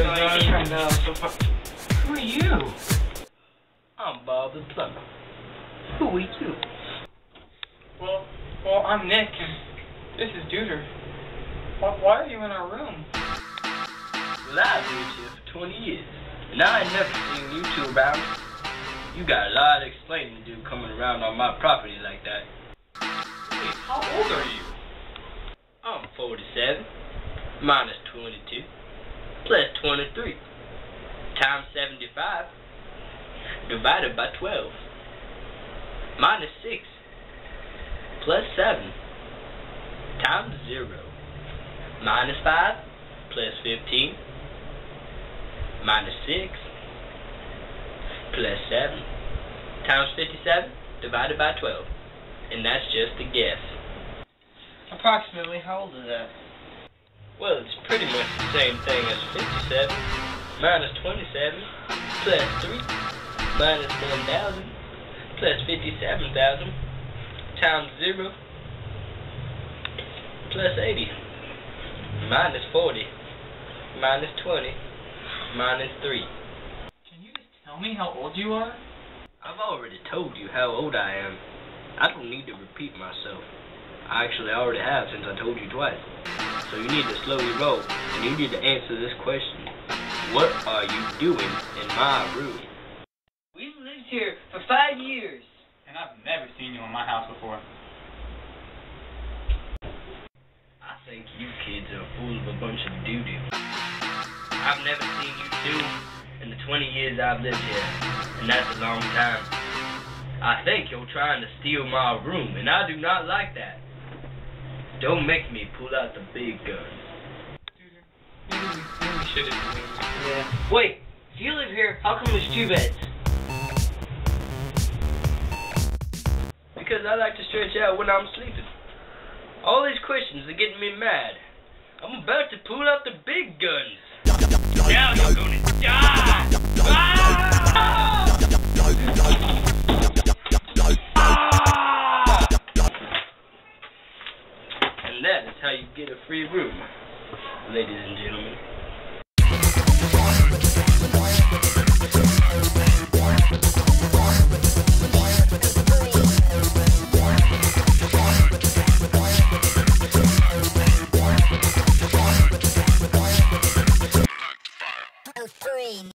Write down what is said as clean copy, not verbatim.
Who are you? I'm Bob the plumber. Who are you? Well, I'm Nick, and this is Duder. Why are you in our room? Well, I've lived here for 20 years, and I ain't never seen you two around. You got a lot of explaining to do coming around on my property like that. Wait, how old are you? I'm 47, minus 22, plus 23, times 75, divided by 12, minus 6, plus 7, times 0, minus 5, plus 15, minus 6, plus 7, times 57, divided by 12. And that's just a guess. Approximately, how old is that? Well, it's pretty much the same thing as 57, minus 27, plus 3, minus 1,000, plus 57,000, times 0, plus 80, minus 40, minus 20, minus 3. Can you just tell me how old you are? I've already told you how old I am. I don't need to repeat myself. I actually already have, since I told you twice. So you need to slow your roll, and you need to answer this question. What are you doing in my room? We've lived here for 5 years. And I've never seen you in my house before. I think you kids are full of a bunch of doo-doo. I've never seen you two in the 20 years I've lived here, and that's a long time. I think you're trying to steal my room, and I do not like that. Don't make me pull out the big guns. Maybe we should have. Yeah. Wait, if you live here, how come there's 2 beds? Because I like to stretch out when I'm sleeping. All these questions are getting me mad. I'm about to pull out the big guns. Now you're gonna die! Ah! And that is how you get a free room, ladies and gentlemen.